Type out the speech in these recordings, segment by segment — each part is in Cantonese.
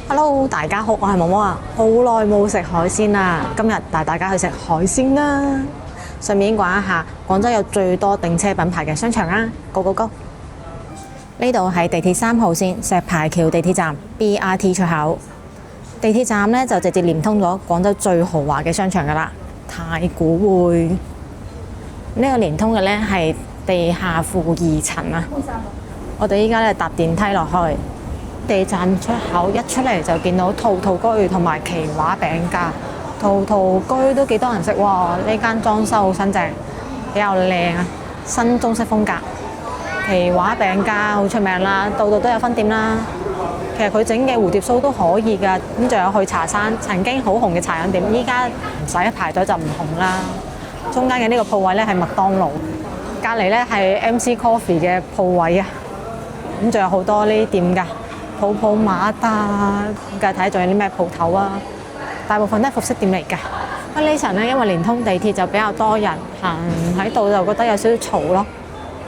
Hello，大家好，我係毛毛啊，好耐冇食海鮮啦，今日帶大家去食海鮮啦，順便逛一下廣州有最多頂車品牌嘅商場啊，Go Go Go！呢度係地鐵3號線石牌橋地鐵站 BRT 出口，地鐵站呢就直接連通咗廣州最豪華嘅商場噶啦，太古匯。呢個連通嘅呢係地下負2層啊，我哋依家咧搭電梯落去。地站出口一出嚟就見到陶陶居同埋奇華餅家，陶陶居都幾多人食喎，呢間裝修好新淨，比較靚啊，新中式風格。奇華餅家好出名啦，度度都有分店啦。其實佢整嘅蝴蝶酥都可以㗎，咁仲有去茶山曾經好紅嘅茶飲店，依家唔使排隊就唔紅啦。中間嘅呢個鋪位咧係麥當勞，隔離咧係 MC Coffee 嘅鋪位啊，咁仲有好多呢啲店㗎。泡泡瑪達，咁睇仲有啲咩鋪頭啊？大部分都係服飾店嚟㗎。呢層咧，因為連通地鐵就比較多人行喺度，就覺得有少少嘈咯。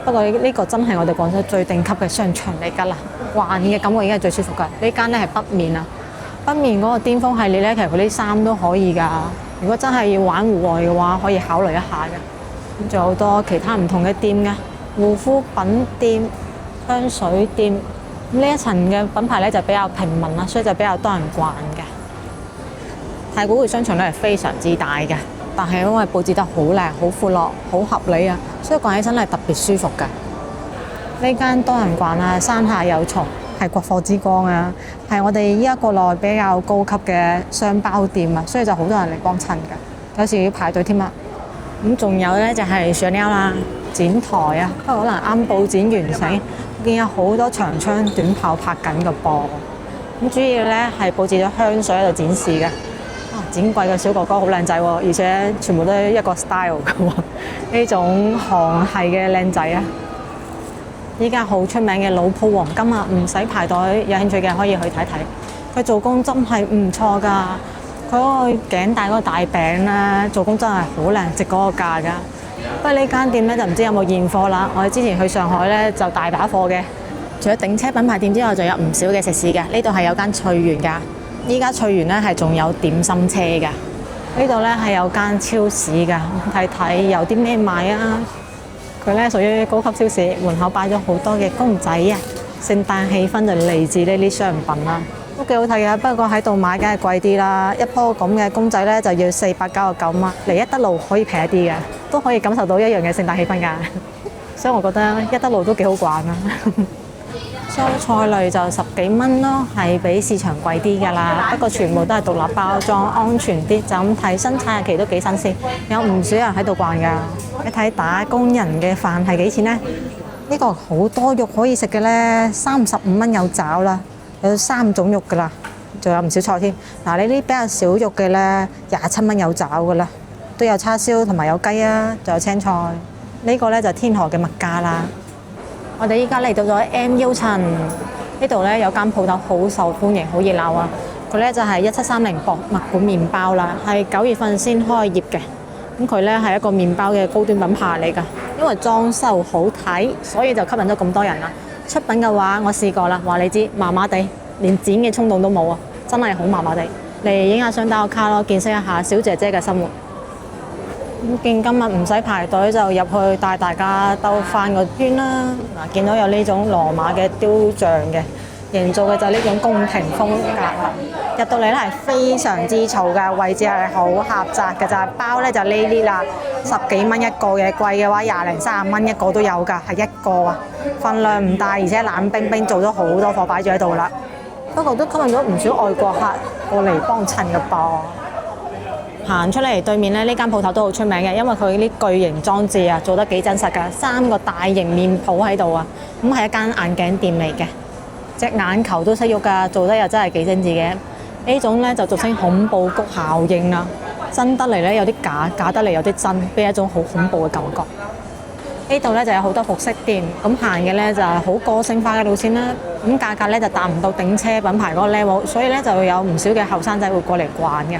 不過呢個真係我哋廣州最頂級嘅商場嚟㗎啦，環嘅感覺已經係最舒服㗎。呢間咧係北面啊，北面嗰個巔峰系列咧，其實佢啲衫都可以㗎。如果真係要玩戶外嘅話，可以考慮一下嘅。咁仲有好多其他唔同嘅店㗎，護膚品店、香水店。呢一層嘅品牌咧就比較平民啦，所以就比較多人逛嘅。太古匯商場咧係非常之大嘅，但係因為佈置得好靚、好闊落、好合理啊，所以逛起身係特別舒服㗎。呢間多人逛啊，山下有蟲係國貨之光啊，係我哋依家國內比較高級嘅雙包店啊，所以就好多人嚟幫襯㗎，有時要排隊添啊。咁仲有咧就係Chanel啦，展台啊，不過可能啱佈展完成。見有好多長槍短炮拍緊個噃，咁主要咧係佈置咗香水喺度展示嘅。展櫃嘅小哥哥好靚仔喎，而且全部都係一個 style 嘅喎，呢種韓系嘅靚仔啊！依家好出名嘅老鋪黃金啊，唔使排隊，有興趣嘅可以去睇睇。佢做工真係唔錯㗎，佢嗰個頸帶嗰個大餅咧，做工真係好靚，值嗰個價㗎。不過呢間店咧就唔知有冇現貨啦。我哋之前去上海咧就大把貨嘅，除咗頂車品牌店之外，仲有唔少嘅食肆嘅。呢度係有間翠園㗎，依家翠園咧係仲有點心車㗎。呢度咧係有間超市㗎，睇睇有啲咩賣啊。佢咧屬於高級超市，門口擺咗好多嘅公仔啊，聖誕氣氛就嚟自呢啲商品啦，都幾好睇嘅。不過喺度買梗係貴啲啦，一樖咁嘅公仔咧就要499蚊，嚟一德路可以平一啲嘅。都可以感受到一樣嘅聖誕氣氛㗎，所以我覺得一德路都幾好逛啊。蔬菜類就10幾蚊咯，係比市場貴啲㗎啦。不過全部都係獨立包裝，安全啲。就咁睇生產日期都幾新鮮，有唔少人喺度逛㗎。你睇打工人嘅飯係幾錢呢？呢個好多肉可以食嘅呢，35蚊有爪啦，有3種肉㗎啦，仲有唔少菜添。嗱，你呢啲比較少肉嘅呢，27蚊有爪㗎啦。都有叉燒同埋有雞啊，仲有青菜。呢個咧就天河嘅麥家啦。我哋依家嚟到咗 M1 層，呢度咧有間鋪頭好受歡迎，好熱鬧啊。佢咧就係1730博物館麵包啦，係9月份先開業嘅。咁佢咧係一個麵包嘅高端品牌嚟㗎，因為裝修好睇，所以就吸引咗咁多人啦。出品嘅話，我試過啦，話你知麻麻地，連剪嘅衝動都冇啊，真係好麻麻地。嚟影下相打個卡咯，見識一下小姐姐嘅生活。咁見今日唔使排隊就入去帶大家兜翻個圈啦。嗱，見到有呢種羅馬嘅雕像嘅，營造嘅就係呢種宮廷風格啦。入到嚟咧係非常之嘈㗎，位置係好狹窄㗎咋。包咧就呢啲啦，10幾蚊一個嘅，貴嘅話20零30蚊一個都有㗎，係一個啊。份量唔大，而且冷冰冰，做咗好多貨擺住喺度啦。不過都吸引咗唔少外國客過嚟幫襯㗎噃。行出嚟對面咧，呢間鋪頭都好出名嘅，因為佢啲巨型裝置啊，做得幾真實㗎，3個大型面譜喺度啊，咁係一間眼鏡店嚟嘅，隻眼球都識喐㗎，做得又真係幾精緻嘅。呢種咧就俗稱恐怖谷效應啦，真得嚟咧有啲假，假得嚟有啲真，俾一種好恐怖嘅感覺。呢度咧就有好多服飾店，咁行嘅咧就係好個性化嘅路線啦，咁價格咧就達唔到頂車品牌嗰個 level，所以咧就會有唔少嘅後生仔會過嚟逛嘅。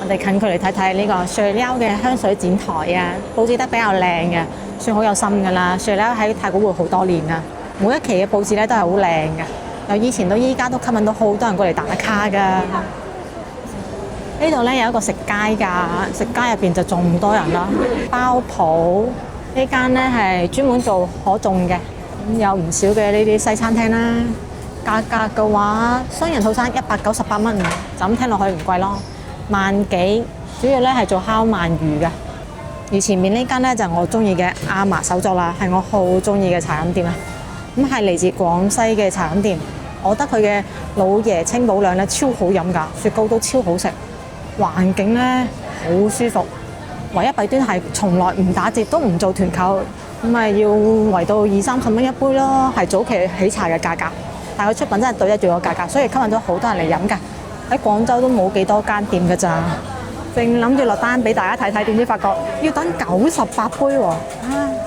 我哋近距離睇睇呢個 Chanel 嘅香水展台啊，佈置得比較靚嘅，算好有心㗎啦。Chanel 喺太古匯好多年啦，每一期嘅佈置咧都係好靚嘅，由以前到依家都吸引到好多人過嚟打卡㗎。呢度咧有一個食街㗎，食街入邊就仲多人啦。包鋪呢間咧係專門做可頌嘅，有唔少嘅呢啲西餐廳啦。價格嘅話，雙人套餐198蚊，就咁聽落去唔貴咯，萬幾。主要咧係做烤鰻魚嘅。而前面呢間咧就係我中意嘅阿嫲手作啦，係我好中意嘅茶飲店啊。咁係嚟自廣西嘅茶飲店，我覺得佢嘅老爺清補涼咧超好飲㗎，雪糕都超好食，環境咧好舒服。唯一弊端係從來唔打折，都唔做團購，咁咪要圍到20-30蚊一杯咯，係早期喜茶嘅價格。但係佢出品真係對得住個價格，所以吸引咗好多人嚟飲㗎。喺廣州都冇幾多間店㗎咋。正諗住落單俾大家睇睇，點知發覺要等98杯喎。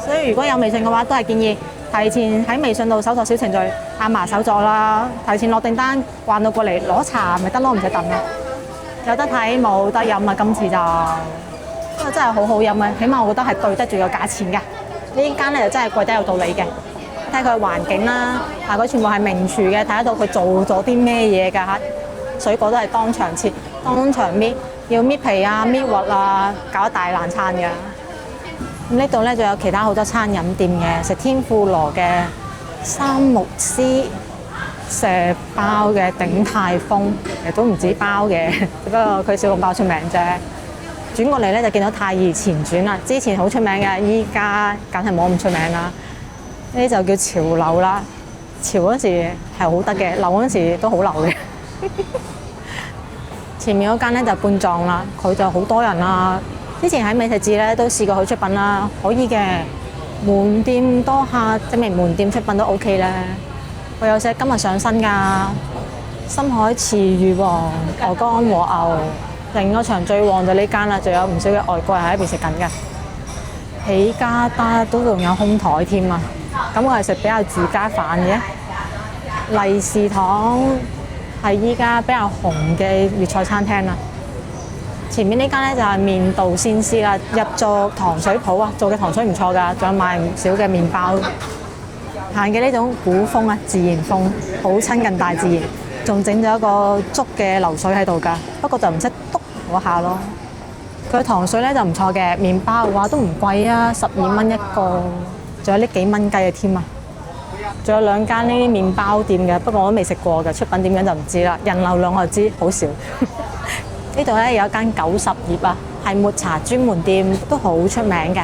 所以如果有微信嘅話，都係建議提前喺微信度搜索小程序阿嫲手作啦，提前落訂單，慣到過嚟攞茶咪得咯，唔使等啦。有得睇冇得飲啊！今次就不過真係好好飲啊，起碼我覺得係對得住個價錢㗎。呢間咧就真係貴得有道理嘅。睇佢環境啦，但佢全部係名廚嘅，睇得到佢做咗啲咩嘢㗎嚇。水果都係當場切、當場搣。要搣皮啊、搣核啊，搞一大爛餐㗎。咁呢度咧仲有其他好多餐飲店嘅，食天婦羅嘅三木絲、蛇包嘅鼎泰豐，亦都唔止包嘅，只不過佢小籠包出名啫。轉過嚟咧就見到太怡前傳啦，之前好出名嘅，依家梗係冇咁出名啦。呢啲就叫潮流啦，潮嗰時係好得嘅，流嗰時都好流嘅。前面嗰間咧就半藏啦，佢就好多人啦。之前喺美食節咧都試過佢出品啦，可以嘅。門店多客，證明門店出品都 OK 咧。佢有隻今日上新㗎，深海池魚王、鵝肝和牛，成個場最旺就呢間啦，仲有唔少嘅外國人喺邊食緊㗎。起家得都仲有空台添啊！咁我係食比較住家飯嘅。利是堂係依家比較紅嘅粵菜餐廳啦。前面呢間咧就係麵道鮮師啦，入做糖水鋪啊，做嘅糖水唔錯㗎，仲有賣唔少嘅麵包。行嘅呢種古風啊，自然風，好親近大自然，仲整咗一個竹嘅流水喺度㗎，不過就唔識篤嗰下咯。佢糖水咧就唔錯嘅，麵包嘅話都唔貴啊，12蚊一個，仲有呢幾蚊雞嘅添啊！仲有兩間呢啲麵包店嘅，不過我都未食過嘅，出品點樣就唔知啦。人流量我就知好少。呢度咧有一間90葉啊，係抹茶專門店，都好出名嘅。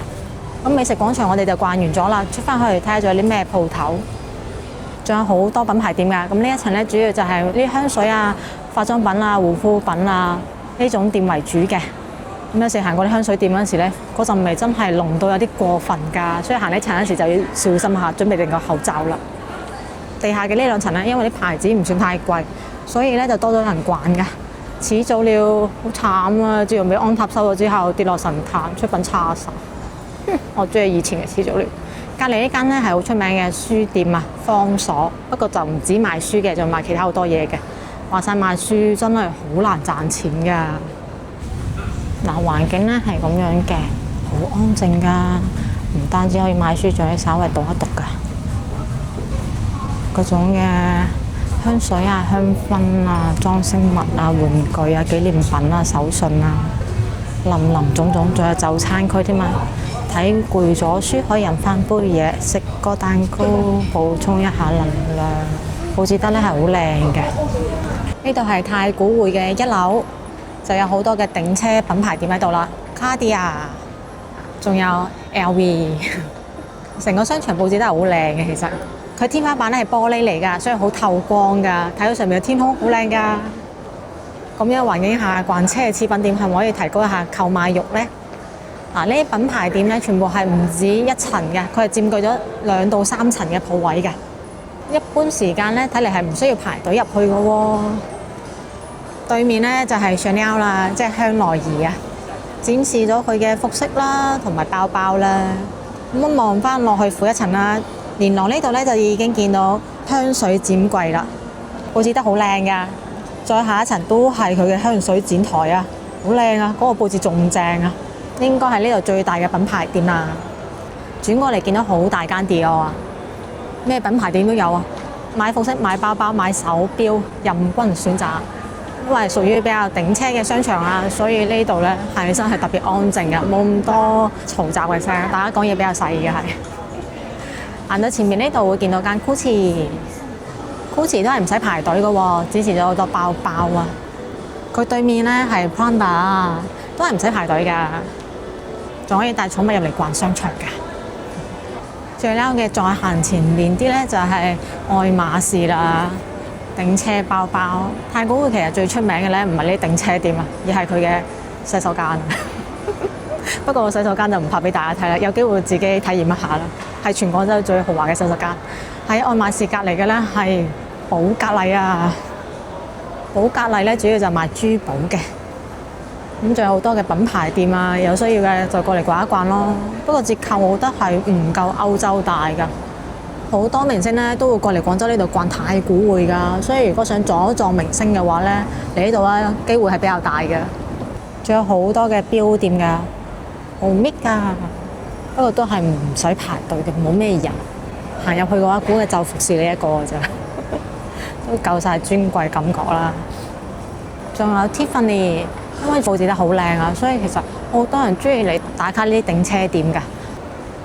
咁美食廣場我哋就逛完咗啦，出翻去睇下仲有啲咩鋪頭。仲有好多品牌店㗎，咁呢一層咧主要就係啲香水啊、化妝品啊、護膚品啊呢種店為主嘅。咁有時行過啲香水店嗰陣時咧，嗰陣味真係濃到有啲過分㗎，所以行呢層嗰時就要小心下，準備定個口罩啦。地下嘅呢兩層咧，因為啲牌子唔算太貴，所以咧就多咗人逛㗎。始祖鳥好慘啊！自從俾安踏收咗之後，跌落神壇，出品差晒。我中意以前嘅始祖鳥。隔離呢間咧係好出名嘅書店啊，方所。不過就唔止賣書嘅，仲賣其他好多嘢嘅。話晒賣書真係好難賺錢㗎。嗱，環境咧係咁樣嘅，好安靜㗎。唔單止可以買書，仲可以稍微讀一讀㗎。嗰種嘅香水啊、香薰啊、裝飾物啊、玩具啊、紀念品啊、手信啊，林林總總，仲有就餐區添啊！睇攰咗書可以飲翻杯嘢，食個蛋糕補充一下能量。佈置得咧係好靚嘅。呢度係太古匯嘅1樓，就有好多嘅頂車品牌店喺度啦，卡地亞，仲有 LV， 成個商場佈置得係好靚嘅。其實佢天花板咧係玻璃嚟㗎，所以好透光㗎，睇到上面嘅天空好靚㗎。咁樣環境下逛奢侈品店係咪可以提高一下購買慾呢？嗱，呢啲品牌店咧全部係唔止一層嘅，佢係佔據咗2到3層嘅鋪位嘅。一般時間咧睇嚟係唔需要排隊入去嘅喎。對面咧就係 Chanel 啦，即係香奈兒啊，展示咗佢嘅服飾啦，同埋包包啦。咁啊望翻落去負一層啦，連廊呢度咧就已經見到香水展櫃啦，佈置得好靚㗎。再下一層都係佢嘅香水展台啊，好靚啊！嗰個佈置仲正啊，應該係呢度最大嘅品牌店啦。轉過嚟見到好大間 Dior啊，咩品牌店都有啊，買服飾、買包包、買手錶，任君選擇。因為屬於比較頂車嘅商場啊，所以呢度呢行起身係特別安靜嘅，冇咁多嘈雜嘅聲，大家講嘢比較細嘅係。行到前面呢度會見到間 Gucci 都係唔使排隊嘅喎，支持咗好多包包啊。佢對面呢係 Prada， 都係唔使排隊㗎，仲可以帶寵物入嚟逛商場㗎。最嬲嘅再行前面啲呢，就係愛馬仕啦，頂車包包。太古匯其實最出名嘅呢，唔係呢啲頂車店啊，而係佢嘅洗手間。不過洗手間就唔拍俾大家睇啦，有機會自己體驗一下啦。係全廣州最豪華嘅洗手間。喺愛馬仕隔離嘅呢，係寶格麗啊。寶格麗呢，主要就賣珠寶嘅。咁仲有好多嘅品牌店啊，有需要嘅就過嚟逛一逛咯。不過折扣我覺得係唔夠歐洲大㗎。好多明星咧都會過嚟廣州呢度逛太古匯㗎，所以如果想撞一撞明星嘅話咧，嚟呢度咧機會係比較大嘅。仲有好多嘅錶店㗎，好搣㗎，不過都係唔使排隊嘅，冇咩人。行入去嘅話，估計就服侍你一個㗎咋，都夠晒尊貴感覺啦。仲有 Tiffany。因為佈置得好靚啊，所以其實好多人中意嚟打卡呢啲頂車店㗎。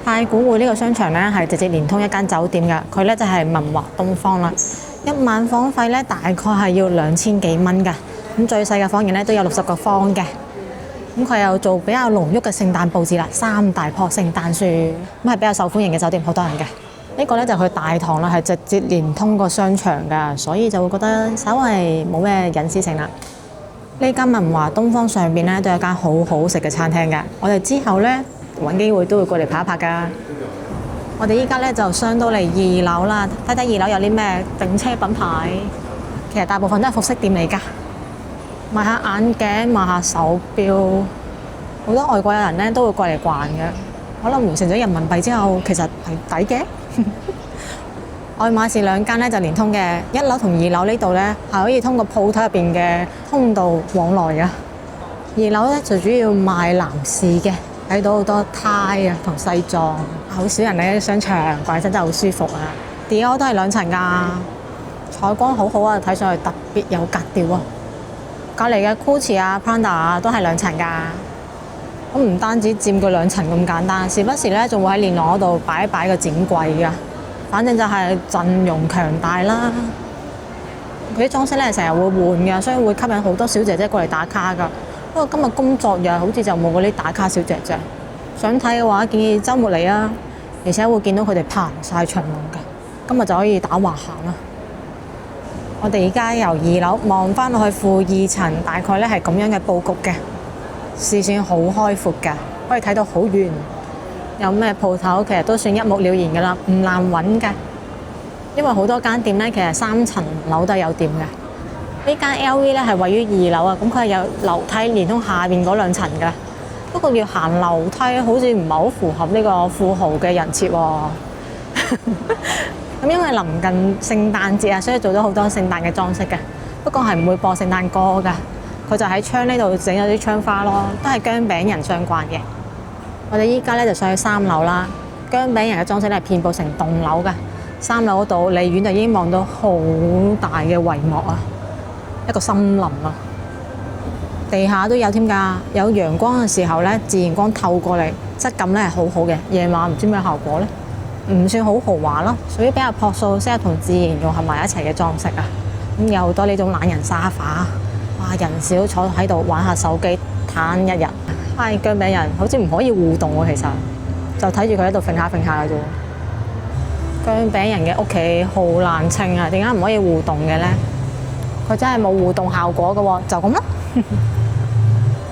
太古匯呢個商場呢，係直接連通一間酒店㗎，佢呢就係文華東方啦。一晚房費呢，大概係要2000幾蚊㗎。咁最細嘅房型呢，都有60個方嘅。咁佢又做比較濃郁嘅聖誕佈置啦，3大棵聖誕樹，咁係比較受歡迎嘅酒店，好多人嘅。呢個呢，就佢大堂啦，係直接連通個商場㗎，所以就會覺得稍為冇咩隱私性啦。呢間文華東方上邊咧都有間好好食嘅餐廳㗎，我哋之後咧揾機會都會過嚟拍一拍㗎。我哋依家咧就上到嚟2樓啦，睇睇2樓有啲咩頂車品牌。其實大部分都係服飾店嚟㗎，買下眼鏡，買下手錶，好多外國人咧都會過嚟逛嘅。可能換成咗人民幣之後，其實係抵嘅。愛馬仕2間咧就連通嘅，1樓同2樓呢度咧係可以通過鋪頭入邊嘅通道往來嘅。2樓咧就主要賣男士嘅，睇到好多呔啊同西裝，好少人喺商場逛真係好舒服啊。Dior都係2層㗎，採光好好啊，睇上去特別有格調啊。隔離嘅 Gucci 啊、Prada 啊都係2層㗎。咁唔單止佔據2層咁簡單，時不時咧仲會喺連廊嗰度擺一擺個展櫃㗎。反正就係陣容強大啦，佢啲裝飾咧成日會換嘅，所以會吸引好多小姐姐過嚟打卡㗎。不過今日工作日好似就冇嗰啲打卡小姐姐，想睇嘅話建議週末嚟啊，而且會見到佢哋排晒長龍㗎。今日就可以打橫行啦。我哋而家由2樓望翻落去負2層，大概咧係咁樣嘅佈局嘅，視線好開闊㗎，可以睇到好遠。有咩鋪頭其實都算一目了然㗎啦，唔難揾㗎。因為好多間店咧，其實3層樓都有店嘅。呢間 LV 咧係位於2樓啊，咁佢係有樓梯連通下邊嗰2層㗎。不過要行樓梯，好似唔係好符合呢個富豪嘅人設喎。咁因為臨近聖誕節啊，所以做咗好多聖誕嘅裝飾嘅。不過係唔會播聖誕歌㗎，佢就喺窗呢度整咗啲窗花咯，都係薑餅人相關嘅。我哋依家咧就上去3樓啦，薑餅人嘅裝飾咧係遍佈成棟樓㗎。3樓嗰度離遠就已經望到好大嘅帷幕啊，一個森林啊，地下都有添㗎。有陽光嘅時候咧，自然光透過嚟，質感咧係好好嘅。夜晚唔知咩效果咧，唔算好豪華咯，屬於比較樸素，適合同自然融合埋一齊嘅裝飾啊。咁有好多呢種懶人沙發，哇，人少坐喺度玩下手機，攤一日。係薑餅人好似唔可以互動喎，其實就睇住佢喺度揈下揈下嘅啫。薑餅人嘅屋企好冷清啊，點解唔可以互動嘅呢？佢真係冇互動效果嘅喎，就咁啦。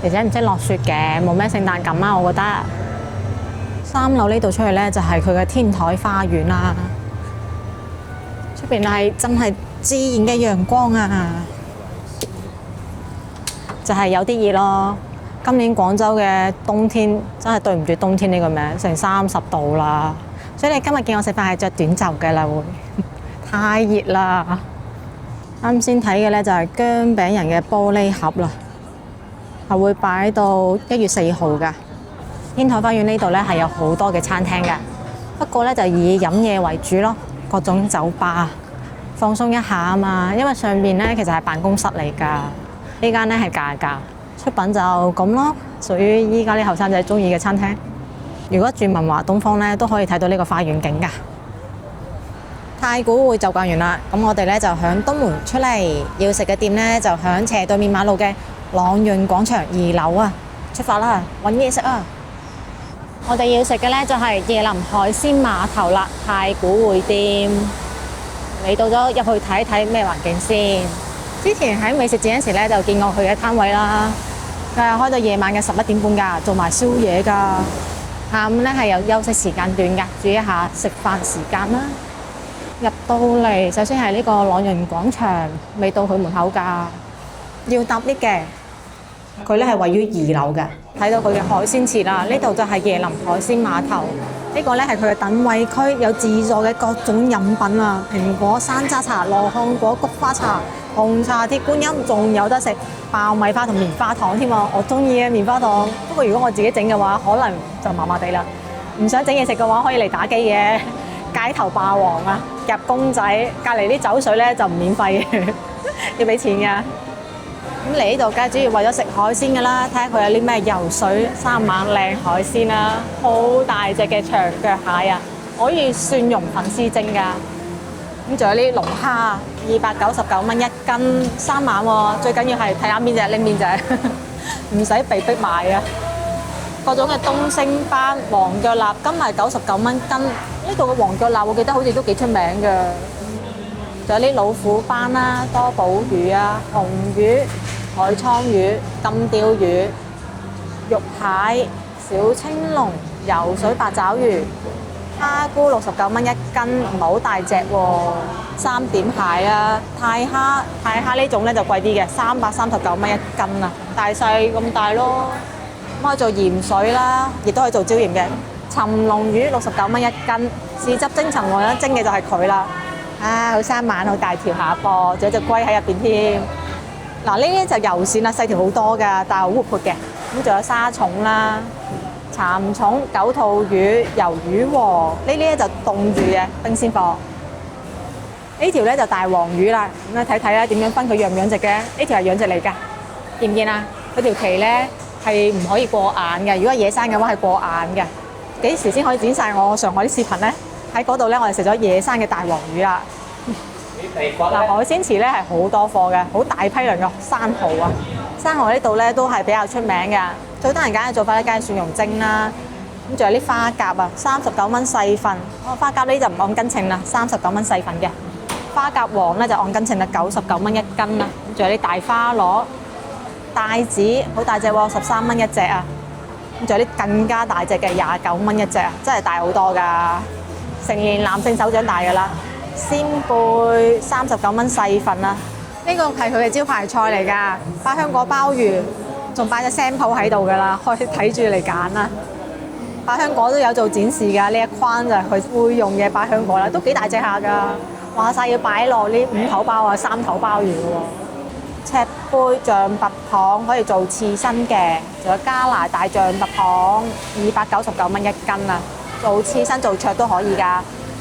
而且唔識落雪嘅，冇咩聖誕感啊，我覺得。3樓呢度出去呢，就係佢嘅天台花園啦。出邊係真係自然嘅陽光啊，就係有啲熱咯。今年廣州嘅冬天真係對唔住冬天呢個名，成30度啦。所以你今日見我食飯係着短袖嘅啦，會太熱啦。啱先睇嘅呢就係薑餅人嘅玻璃盒啦，係會擺到1月4號㗎。天台花園呢度呢係有好多嘅餐廳㗎，不過呢就以飲嘢為主咯，各種酒吧。放鬆一下啊嘛。因為上邊咧其實係辦公室嚟㗎，呢間咧係價價，出品就咁咯，屬於依家啲後生仔中意嘅餐廳。如果住文華東方咧，都可以睇到呢個花園景㗎。太古匯就逛完啦，咁我哋咧就響東門出嚟，要食嘅店咧就響斜對面馬路嘅朗潤廣場2樓啊，出發啦，揾嘢食啊！我哋要食嘅咧就係椰林海鮮碼頭啦，太古匯店。你到咗入去睇一睇咩環境先。之前喺美食節嗰時咧就見過佢嘅攤位啦，佢係開到夜晚嘅11點半㗎，做埋宵夜㗎。下午咧係有休息時間段㗎，注意一下食飯時間啦。入到嚟，首先係呢個朗潤廣場，未到佢門口㗎，要搭 lift嘅。佢咧係位於2樓嘅，睇到佢嘅海鮮翅啦。呢度就係椰林海鮮碼頭，呢個咧係佢嘅等位區，有自助嘅各種飲品啊，蘋果山楂茶、羅漢果菊花茶、紅茶鐵觀音，仲有得食爆米花同棉花糖添啊！我中意嘅棉花糖，不過如果我自己整嘅話，可能就麻麻地啦。唔想整嘢食嘅話，可以嚟打機嘅街頭霸王啊！入公仔，隔離啲酒水咧就唔免費嘅，要俾錢㗎。咁嚟呢度梗係主要為咗食海鮮㗎啦，睇下佢有啲咩游水3晚靚海鮮啦，好大隻嘅長腳蟹啊，可以蒜蓉粉絲蒸㗎。咁仲有啲龍蝦，299蚊1斤，3晚喎。最緊要係睇啱邊隻拎邊隻，唔使被逼買啊！各種嘅東星斑、黃腳臘，今日99蚊斤。呢度嘅黃腳臘我記得好似都幾出名嘅。仲有啲老虎斑啦、多寶魚啊、紅魚、海鯧魚、金鯛魚、玉蟹、小青龍、游水八爪魚、蝦菇69蚊1斤，唔係好大隻喎。三點蟹啊，太蝦呢種咧就貴啲嘅，339蚊1斤啊，大細咁大咯。咁可以做鹽水啦，亦都可以做椒鹽嘅。鱘龍魚69蚊1斤，豉汁蒸鱘龍啦，蒸嘅就係佢啦。好生猛，好大條下貨，仲有隻龜喺入邊添。嗱，呢啲就油鱔啦，細條好多㗎，但係好活潑嘅。咁仲有沙蟲啦、蠶蟲、九肚魚、魷魚喎。呢啲咧就凍住嘅冰鮮貨。呢條咧就大黃魚啦。咁你睇睇啦，點樣分佢養唔養殖嘅？呢條係養殖嚟㗎，見唔見啊？佢條鰭咧係唔可以過眼嘅，如果係野生嘅話係過眼嘅。幾時先可以剪晒我上海啲視頻咧？喺嗰度咧，我哋食咗野生嘅大黃魚啦。嗱，海鮮池咧係好多貨嘅，好大批量嘅生蠔啊！生蠔呢度咧都係比較出名嘅，最多人揀嘅做法咧，梗係蒜蓉蒸啦。咁仲有啲花甲啊，39蚊細份。花甲呢就唔按斤稱啦，39蚊細份嘅。花甲黃咧就按斤稱啦，99蚊1斤啦。咁仲有啲大花螺、帶子，好大隻喎，13蚊1隻啊！咁仲有啲更加大隻嘅29蚊1隻啊，真係大好多㗎，成年男性手掌大㗎啦。鮮貝39蚊細份啦，呢個係佢嘅招牌菜嚟㗎，百香果鮑魚，仲擺隻 sample 喺度㗎啦，可以睇住嚟揀啦。百香果都有做展示㗎，呢一框就係佢會用嘅百香果啦，都幾大隻下㗎，話晒要擺落呢5頭鮑啊、3頭鮑魚喎。赤杯象拔蚌可以做刺身嘅，仲有加拿大象拔蚌299蚊1斤啊，做刺身做灼都可以㗎。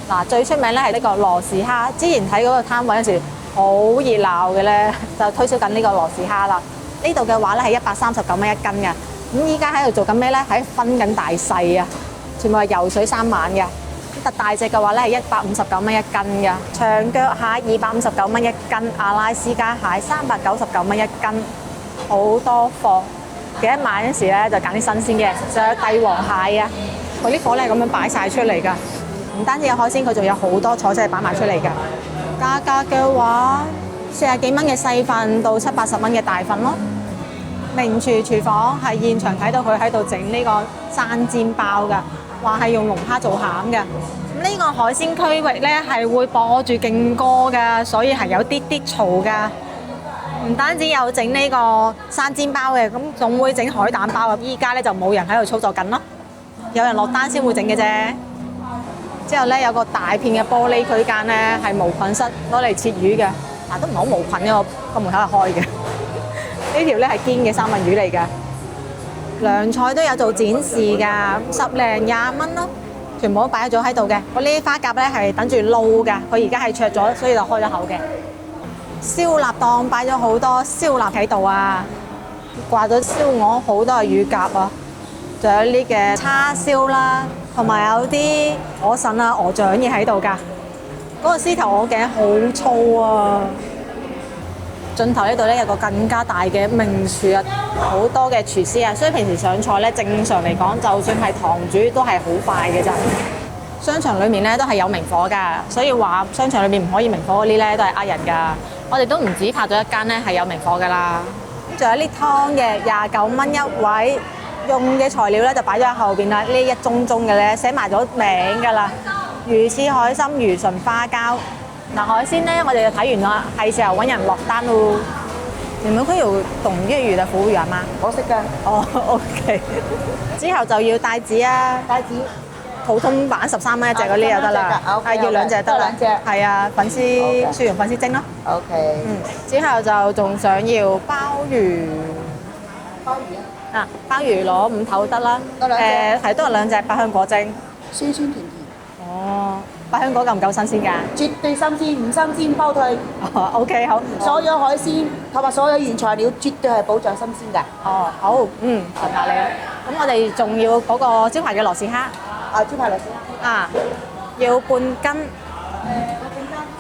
嗱，最出名咧係呢個羅氏蝦，之前睇嗰個攤位嗰時好熱鬧嘅咧，就推銷緊呢個羅氏蝦啦。呢度嘅話咧係139蚊1斤嘅，咁依家喺度做緊咩咧？喺分緊大細啊，全部係游水3晚嘅。特大隻嘅話咧係159蚊1斤嘅，長腳蟹259蚊1斤，阿拉斯加蟹399蚊1斤，好多貨。記得買嗰時咧就揀啲新鮮嘅，仲有帝王蟹啊，佢啲貨咧咁樣擺晒出嚟㗎。唔單止有海鮮，佢仲有好多菜式係擺埋出嚟㗎。價格嘅話，40幾蚊嘅細份到70-80蚊嘅大份咯。名廚廚房係現場睇到佢喺度整呢個生煎包㗎，話係用龍蝦做餡嘅。咁呢個海鮮區域咧係會播住勁歌㗎，所以係有啲啲嘈㗎。唔單止有整呢個生煎包嘅，咁仲會整海膽包啊！依家咧就冇人喺度操作緊咯，有人落單先會整嘅啫。之後咧有個大片嘅玻璃區間咧係無菌室，攞嚟切魚嘅，嗱都唔係好無菌嘅，個門口係開嘅。呢條咧係堅嘅三文魚嚟㗎，涼菜都有做展示㗎，10零20蚊咯。全部都擺咗喺度嘅。嗰啲花甲咧係等住撈㗎，佢而家係灼咗，所以就開咗口嘅。燒臘檔擺咗好多燒臘喺度啊，掛咗燒鵝好多嘅乳鴿啊，仲有呢嘅叉燒啦，同埋有啲鵝腎啊、鵝掌嘢喺度㗎。嗰個獅頭鵝頸好粗啊！盡頭呢度咧有個更加大嘅明廚啊，好多嘅廚師啊，所以平時上菜咧正常嚟講，就算係堂主都係好快嘅咋。商場裡面咧都係有明火㗎，所以話商場裏面唔可以明火嗰啲咧都係呃人㗎。我哋都唔止拍咗一間咧係有明火㗎啦，仲有啲湯嘅29蚊一位，用嘅材料咧就擺咗喺後邊啦。呢一盅盅嘅咧寫埋咗名㗎啦，魚翅海參、魚唇花膠。嗱，海鮮咧，我哋就睇完啦，係時候揾人落單咯。你們會有懂粵語嘅服務員嗎？我識㗎。哦，OK。之後就要帶子啊，帶子普通版13蚊一隻嗰啲就得啦，要兩隻得啦。係啊，粉絲蒜蓉粉絲蒸咯。OK。之後就仲想要鮑魚。鮑魚啊？啊，鮑魚攞5頭得啦。多兩隻。係都係兩隻百香果蒸。酸酸甜甜。哦。百香果夠唔夠新鮮㗎？絕對新鮮，唔新鮮包退。哦，OK，好。所有海鮮同埋所有原材料絕對係保障新鮮㗎。哦，好，問下你啦。咁我哋仲要嗰個招牌嘅螺絲蝦。啊，招牌螺絲蝦。啊，要半斤。半斤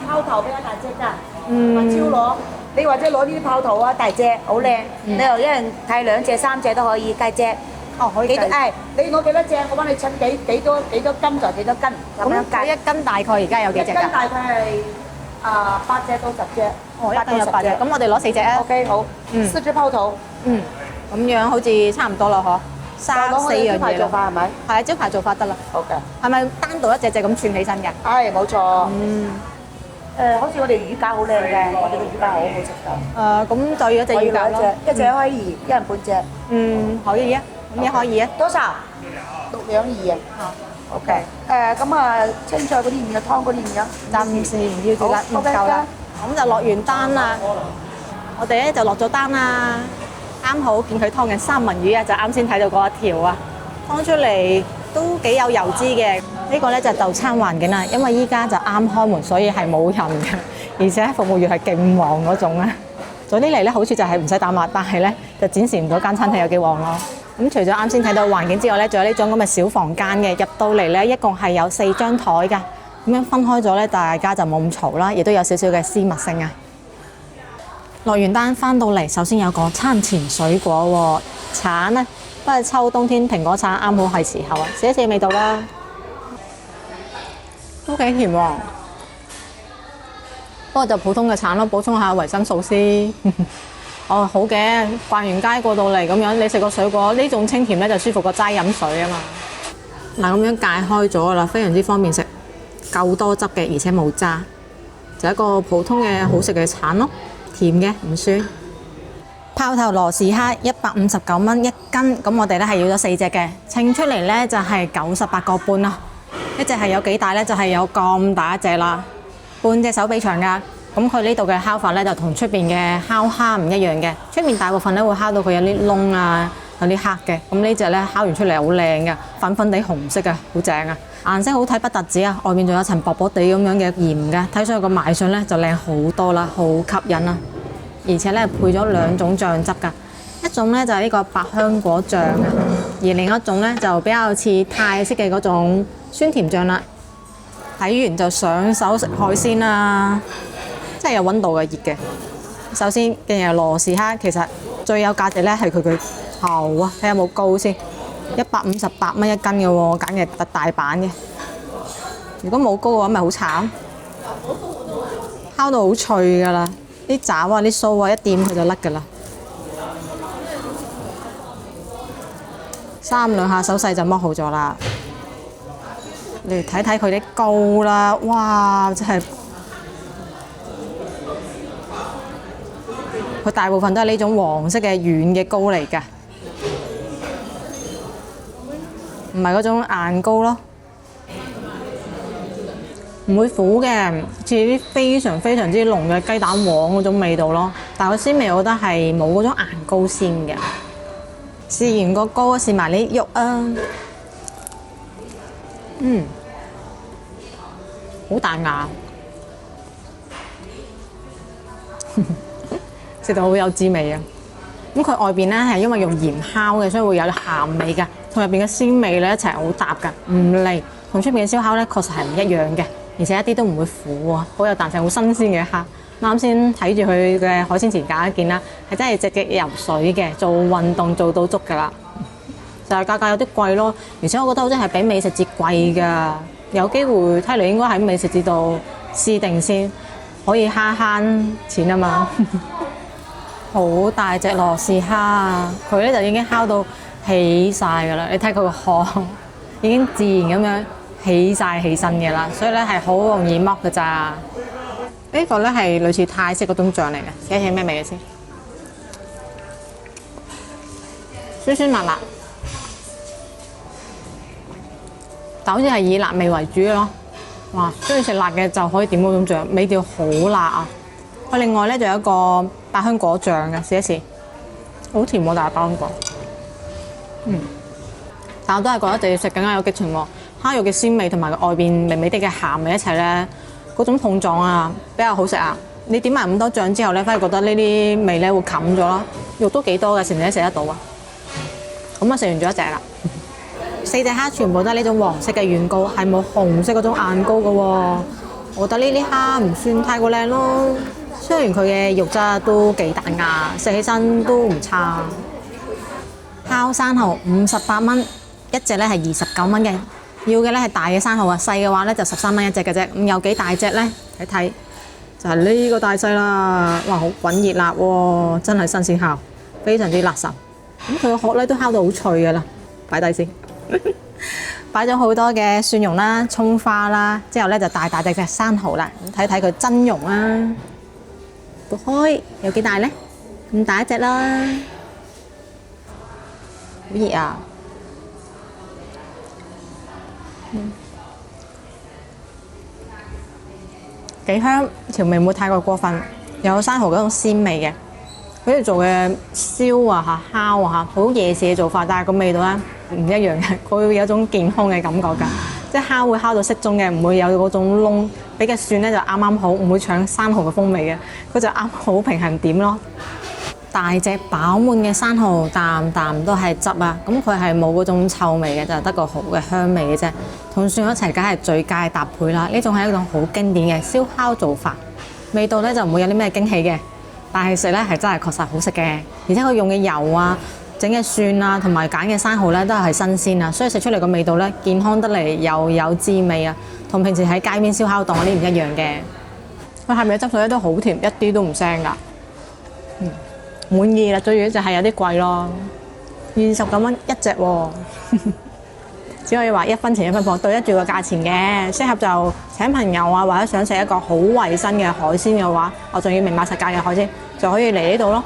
泡頭比較大隻㗎。超螺，你或者攞呢啲泡頭啊，大隻好靚。你又一人睇2隻、3隻都可以，計隻。哦，可以計。你攞幾多隻？我幫你稱幾多斤就幾多斤，咁樣計。咁一斤大概而家有幾隻㗎？一斤大概係8隻到10隻。哦，一斤有8隻。咁我哋攞4隻啊。OK， 好。4隻泡頭。咁樣好似差唔多啦，嗬。3、4樣嘢做法係咪？係啊，招牌做法得啦。好嘅。係咪單獨一隻隻咁串起身㗎？係，冇錯。好似我哋魚餃好靚嘅，我哋嘅魚餃好好食㗎。咁就要一隻魚餃咯。一隻可以，1人半隻。可以啊。咁也可以啊。多少？6兩2啊。OK。咁啊，青菜嗰啲唔要，湯嗰啲唔要。暫時唔要住啦，唔夠啦。咁就落完單啦。我哋咧就落咗單啦。啱好見佢劏嘅三文魚啊，就啱先睇到嗰一條啊，劏出嚟都幾有油脂嘅。呢個咧就係就餐環境啦，因為依家就啱開門，所以係冇人嘅，而且服務員係勁忙嗰種啊。早啲嚟咧好處就係唔使打碼，但係咧就展示唔到間餐廳有幾旺咯。咁除咗啱先睇到環境之外咧，仲有呢種咁嘅小房間嘅，入到嚟咧一共係有4張台㗎，咁樣分開咗咧，大家就冇咁嘈啦，亦都有少少嘅私密性啊。落完單翻到嚟，首先有個餐前水果喎，橙咧，不過秋冬天蘋果橙啱好係時候啊，試一試味道啦，都幾甜喎。不過就普通嘅橙咯，補充下維生素先。哦，好嘅，逛完街過到嚟咁樣，你食個水果呢種清甜咧就舒服過齋飲水啊嘛。嗱，咁樣解開咗啦，非常之方便食，夠多汁嘅，而且冇渣，就一個普通嘅好食嘅橙咯。甜嘅唔酸，泡頭螺絲蝦159蚊一斤，咁我哋咧係要咗4隻嘅，稱出嚟咧就係98個半啦。一隻係有幾大咧？就係有咁大一隻啦，半隻手臂長噶。咁佢呢度嘅烤法咧就同出邊嘅烤蝦唔一樣嘅，出面大部分咧會烤到佢有啲窿啊，有啲黑嘅。咁呢隻咧烤完出嚟好靚嘅，粉粉地紅色嘅，好正啊！顏色好睇不特止啊，外面仲有層薄薄地咁樣嘅鹽嘅，睇上去個賣相咧就靚好多啦，好吸引啊！而且咧配咗2種醬汁㗎，一種咧就係呢個百香果醬啊，而另一種咧就比較似泰式嘅嗰種酸甜醬啦。睇完就上手食海鮮啦，真係有溫度嘅熱嘅。首先，既然係螺絲蝦，其實最有價值咧係佢嘅頭啊，睇下有冇膏先。158蚊一斤嘅喎，揀嘅特大版嘅。如果冇膏嘅話，咪好慘。烤到好脆㗎啦，啲爪啊、啲鬚啊，一掂佢就甩㗎啦。3兩下手勢就剝好咗啦。你嚟睇睇佢啲膏啦，哇！真係佢大部分都係呢種黃色嘅軟嘅膏嚟㗎。唔係嗰種硬膏咯，唔會苦嘅，似啲非常非常之濃嘅雞蛋黃嗰種味道咯。但係個鮮味，我覺得係冇嗰種硬膏鮮嘅。試完個膏，試埋啲肉啊，好彈牙，食到好有滋味啊！咁佢外邊咧係因為用鹽烤嘅，所以會有鹹味嘅，同入邊嘅鮮味咧一齊好搭㗎，唔膩。同出邊嘅燒烤咧確實係唔一樣嘅，而且一啲都唔會苦喎，好有彈性，好新鮮嘅蝦。啱先睇住佢嘅海鮮前架一件啦，係真係隻隻游水嘅，做運動做到足㗎啦。就係價格有啲貴咯，而且我覺得好似係比美食節貴㗎。有機會睇嚟應該喺美食節度試定先，可以慳錢啊嘛。好大隻羅氏蝦啊！佢咧就已經烤到起晒㗎啦，你睇佢個殼已經自然咁樣起身嘅啦，所以咧係好容易剝㗎咋。呢個咧係類似泰式嗰種醬嚟嘅，寫起咩味嘅先？酸酸辣辣，但好似係以辣味為主嘅咯。哇！中意食辣嘅就可以點嗰種醬，味道好辣啊！佢另外咧就有一個百香果醬嘅，試一試，好甜喎，但係百香果。但我都係覺得地食更加有激情喎。蝦肉嘅鮮味同埋外邊微微啲嘅鹹味一齊咧，嗰種碰撞啊比較好食啊！你點埋咁多醬之後咧，反而覺得呢啲味咧會冚咗咯。肉都幾多嘅，食唔食得到啊？咁啊食完咗一隻啦。4隻蝦全部都係呢種黃色嘅軟膏，係冇紅色嗰種硬膏嘅喎。我覺得呢啲蝦唔算太過靚咯。雖然佢嘅肉質都幾彈牙，食起身都唔差。烤生蠔58蚊，一隻咧係29蚊嘅。要嘅咧係大嘅生蠔啊，細嘅話咧就13蚊一隻嘅啫。咁有幾大隻咧？睇睇就係呢個大細啦。哇，好滾熱辣喎，真係新鮮烤，非常之辣手。咁佢個殼咧都烤到好脆嘅啦，擺低先。擺咗好多嘅蒜蓉啦、葱花啦，之後咧就大隻嘅生蠔啦。咁睇睇佢真容啊！撥開有幾大咧？咁大一隻啦，好熱啊！幾香，調味唔會太過過分，有生蠔嗰種鮮味嘅。佢哋做嘅燒啊嚇、烤啊嚇，好夜市嘅做法，但係個味道咧唔一樣嘅，佢會有種健康嘅感覺㗎。即係烤會烤到適中嘅，唔會有嗰種燶。俾嘅蒜咧就啱啱好，唔會搶生蠔嘅風味嘅，佢就啱好平衡點咯。大隻飽滿嘅生蠔，啖啖都係汁啊！咁佢係冇嗰種臭味嘅，就係得個蠔嘅香味嘅啫。同蒜一齊梗係最佳搭配啦！呢種係一種好經典嘅燒烤做法，味道咧就唔會有啲咩驚喜嘅，但係食咧係真係確實好食嘅。而且佢用嘅油啊、整嘅蒜啊同埋揀嘅生蠔咧都係新鮮啊，所以食出嚟個味道咧健康得嚟又有滋味啊，同平時喺街邊燒烤檔嗰啲唔一樣嘅。佢下面嘅汁水咧都好甜，一啲都唔腥㗎。滿意啦，最主要就係有啲貴咯，29蚊一隻喎，只可以話1分錢1分貨，對得住個價錢嘅。適合就請朋友啊，或者想食一個好衞生嘅海鮮嘅話，我仲要明碼實價嘅海鮮，就可以嚟呢度咯。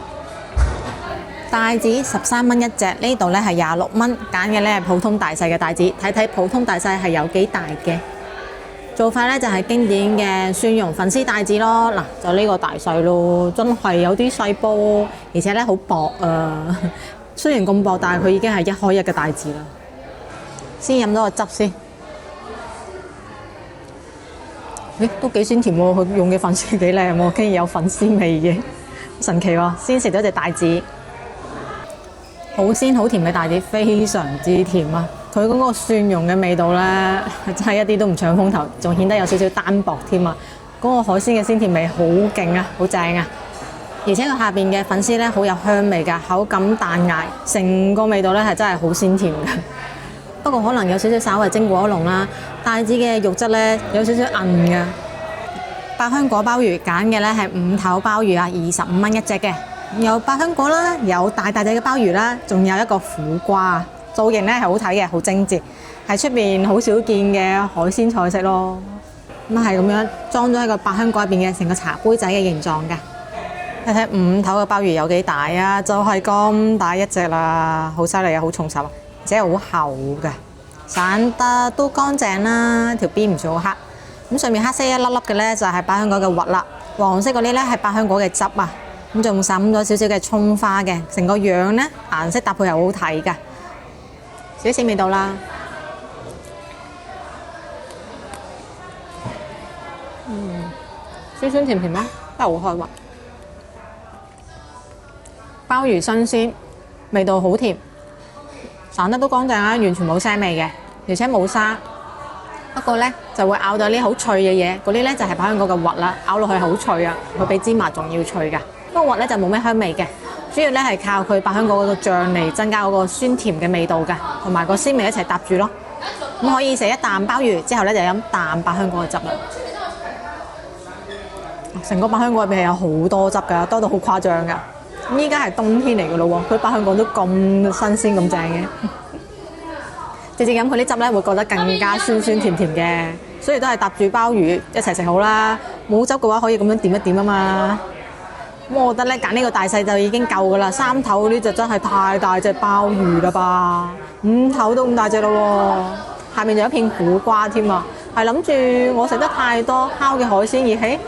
帶子13蚊一隻，呢度咧係26蚊，揀嘅咧係普通大細嘅帶子，睇睇普通大細係有幾大嘅。做法咧就係經典嘅蒜蓉粉絲帶子咯，嗱就呢個大細咯，真係有啲細波，而且咧好薄啊。雖然咁薄，但係佢已經係1開1嘅帶子啦。先飲多個汁先，都幾鮮甜喎，佢用嘅粉絲幾靚喎，竟然有粉絲味嘅，神奇喎！先食咗隻帶子，好鮮好甜嘅帶子，非常之甜啊！佢嗰個蒜蓉嘅味道咧，真係一啲都唔搶風頭，仲顯得有少少單薄添啊！嗰個海鮮嘅鮮甜味好勁啊，好正啊！而且佢下邊嘅粉絲咧好有香味㗎，口感彈牙，成個味道咧係真係好鮮甜㗎。不過可能有少少稍為蒸過籠啦，帶子嘅肉質咧有少少韌㗎。百香果鮑魚揀嘅咧係5頭鮑魚啊，25蚊一隻嘅，有百香果啦，有大隻嘅鮑魚啦，仲有一個苦瓜。造型咧係好睇嘅，好精緻，係出邊好少見嘅海鮮菜式咯。咁係咁樣裝咗喺個百香果入邊嘅成個茶杯仔嘅形狀㗎。睇睇5頭嘅鮑魚有幾大啊？就係咁大一隻啦，好犀利啊，好重手啊，而且好厚㗎，散得都乾淨啦，條邊唔算好黑。咁上面黑色一粒粒嘅咧就係百香果嘅核啦，黃色嗰啲咧係百香果嘅汁啊。咁仲滲咗少少嘅葱花嘅，成個樣咧顏色搭配又好睇㗎。少少味道啦，酸酸甜甜啦，真係好開胃。鮑魚新鮮，味道好甜，散得都乾淨啦，完全冇腥味嘅，而且冇沙。不過咧就會咬到啲好脆嘅嘢，嗰啲咧就係百香果嘅核啦，咬落去好脆啊，佢比芝麻仲要脆㗎。不過核咧就冇咩香味嘅，主要咧係靠佢百香果嗰個醬嚟增加嗰個酸甜嘅味道㗎，同埋個鮮味一齊搭住咯。咁可以食一啖鮑魚之後咧就飲啖百香果嘅汁啦。成個百香果入邊係有好多汁㗎，多到好誇張㗎。咁依家係冬天嚟㗎咯喎，佢百香果都咁新鮮咁正嘅。直接飲佢啲汁咧，會覺得更加酸酸甜甜嘅，所以都係搭住鮑魚一齊食好啦。冇汁嘅話，可以咁樣點一點啊嘛。咁我覺得咧，揀呢個大細就已經夠噶啦。三頭嗰啲就真係太大隻鮑魚啦吧，五頭都咁大隻咯喎。下面仲有一片苦瓜添啊，係諗住我食得太多烤嘅海鮮而起。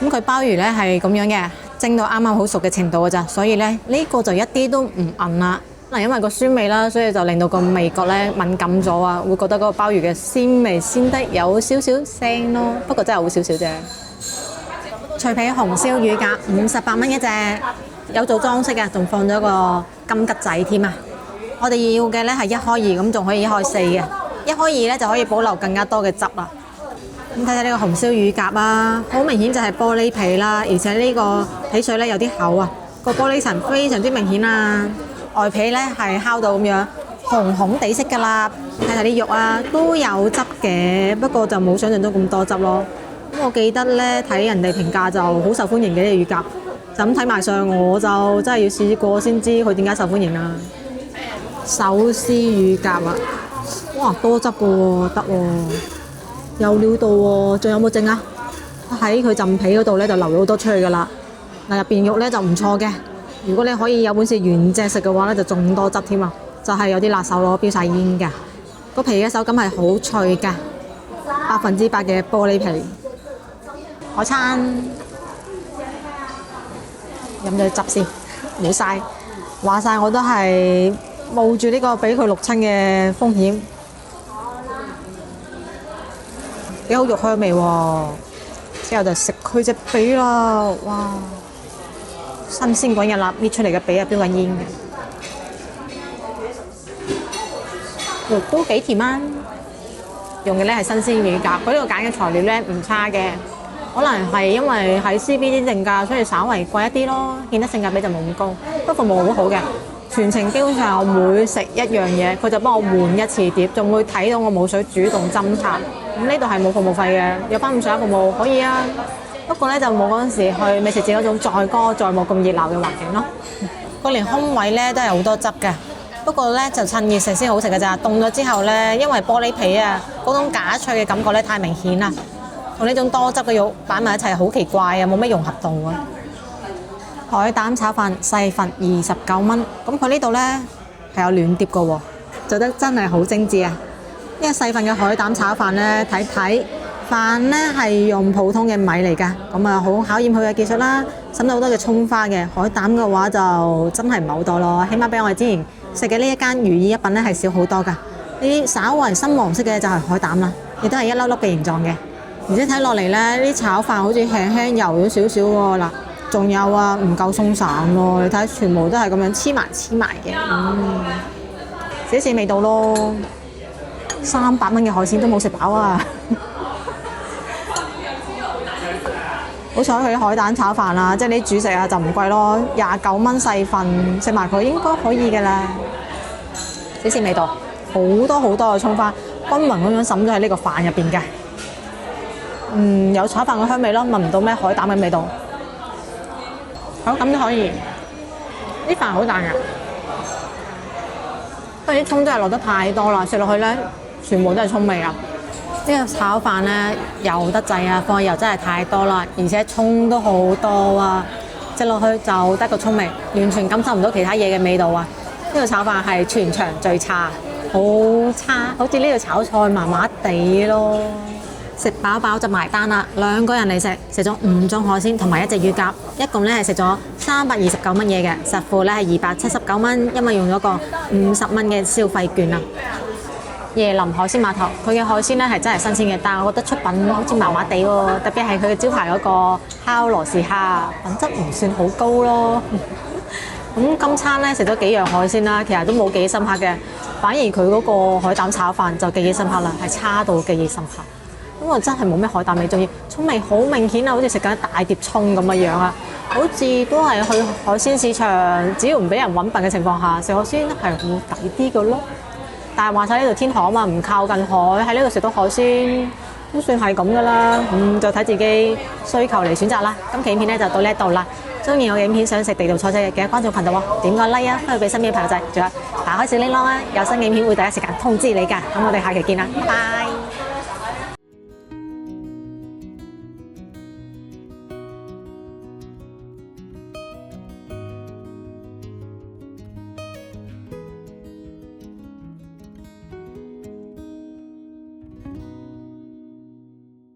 咁佢鮑魚咧係咁樣嘅，蒸到啱啱好熟嘅程度㗎咋，所以咧呢個就一啲都唔韌啦。因為個酸味啦，所以就令到個味覺咧敏感咗啊，會覺得嗰個鮑魚嘅鮮味鮮得有少少腥咯。不過真係好少少啫。脆皮紅燒乳鴿58蚊一隻，有做裝飾嘅，仲放咗個金桔仔添啊！我哋要嘅咧係1開2，咁仲可以1開4嘅。1開2咧就可以保留更加多嘅汁啦。咁睇睇呢個紅燒乳鴿啊，好明顯就係玻璃皮啦，而且呢個皮水咧有啲厚啊，個玻璃層非常之明顯啊。外皮咧係烤到咁樣紅紅地色㗎啦，睇下啲肉啊都有汁嘅，不過就冇想象中咁多汁咯。咁我記得咧睇人哋評價就好受歡迎嘅呢個乳鴿，就咁睇埋相我就真係要試過先知佢點解受歡迎啦。手撕乳鴿啊，哇多汁㗎喎，得喎，有料到喎，仲有冇剩啊？喺佢浸皮嗰度咧就流咗好多出去㗎啦。嗱入邊肉咧就唔錯嘅。如果你可以有本事原隻食嘅話咧，就仲多汁添啊！就係有啲辣手咯，飆晒煙㗎。個皮嘅手感係好脆㗎，100%嘅玻璃皮。海餐飲咗汁先，冇晒。話晒我都係冒住呢個俾佢淥親嘅風險。幾好肉香味喎！之後就食佢隻髀啦，哇！新鮮滾熱辣搣出嚟嘅髀啊，飆緊煙嘅，肉都幾甜啊！用嘅咧係新鮮乳鴿，佢呢度揀嘅材料咧唔差嘅，可能係因為喺 CBD 定價，所以稍為貴一啲咯，顯得性價比就冇咁高。不過服務好好嘅，全程基本上我每食一樣嘢，佢就幫我換一次碟，仲會睇到我冇水主動斟茶。咁呢度係冇服務費嘅，有翻咁上下服務可以啊。不過咧就冇嗰陣時去美食節嗰種載歌載舞咁熱鬧嘅環境咯。個連空位咧都係好多汁嘅，不過咧就趁熱食先好食㗎咋。凍咗之後咧，因為玻璃皮啊，嗰種假脆嘅感覺咧太明顯啦，同呢種多汁嘅肉擺埋一齊好奇怪啊，冇咩融合度啊。海膽炒飯細份29蚊，咁佢呢度咧係有暖碟㗎喎，做得真係好精緻啊！呢個細份嘅海膽炒飯咧，睇睇。飯咧係用普通嘅米嚟㗎，咁啊好考驗佢嘅技術啦。滲咗好多嘅葱花嘅，海膽嘅話就真係唔係好多咯，起碼比我哋之前食嘅呢一間如意一品咧係少好多㗎。呢啲稍為深黃色嘅就係海膽啦，亦都係一粒粒嘅形狀嘅。而且睇落嚟咧，呢啲炒飯好似輕輕油咗少少喎。嗱，仲有啊，唔夠鬆散咯，你睇全部都係咁樣黐埋嘅。試一試味道咯，300蚊嘅海鮮都冇食飽啊！好彩佢啲海膽炒飯啊，即係你煮食啊就唔貴咯，29蚊細份，食埋佢應該可以嘅啦。試試味道，好多好多嘅葱花，均勻咁樣滲咗喺呢個飯入邊嘅。有炒飯嘅香味咯，聞唔到咩海膽嘅味道。好，咁都可以。啲飯好彈㗎，不過啲葱真係落得太多啦，食落去咧全部都係葱味啊！呢個炒飯咧油得滯啊，放嘅油真係太多啦，而且葱都好多啊，食落去就得個葱味，完全感受唔到其他嘢嘅味道啊！呢個炒飯係全場最差，好差，好似呢度炒菜麻麻地咯。食飽飽就埋單啦，2個人嚟食，食咗5種海鮮同埋1隻乳鴿，一共咧係食咗329蚊嘢嘅，實付咧係279蚊，因為用咗個50蚊嘅消費券啊。椰林海鮮碼頭，佢嘅海鮮咧係真係新鮮嘅，但係我覺得出品好似麻麻地喎，特別係佢嘅招牌嗰個烤羅氏蝦，品質唔算好高咯。咁今餐咧食咗幾樣海鮮啦，其實都冇記憶深刻嘅，反而佢嗰個海膽炒飯就記憶深刻啦，係差到記憶深刻。咁我真係冇咩海膽味，仲要葱味好明顯啊，好似食緊一大碟葱咁嘅樣啊！好似都係去海鮮市場，只要唔俾人揾笨嘅情況下，食海鮮係會抵啲嘅咯。但係話晒呢度天河啊嘛，唔靠近海，喺呢度食到海鮮都算係咁噶啦。就睇自己需求嚟選擇啦。今期影片咧就到呢一度啦。中意我嘅影片，想食地道菜式嘅，記得關注頻道喎，點個 like 啊，分享俾身邊嘅朋友仔，仲有打開小鈴鐺啊，有新影片會第一時間通知你㗎。咁我哋下期見啦，拜拜。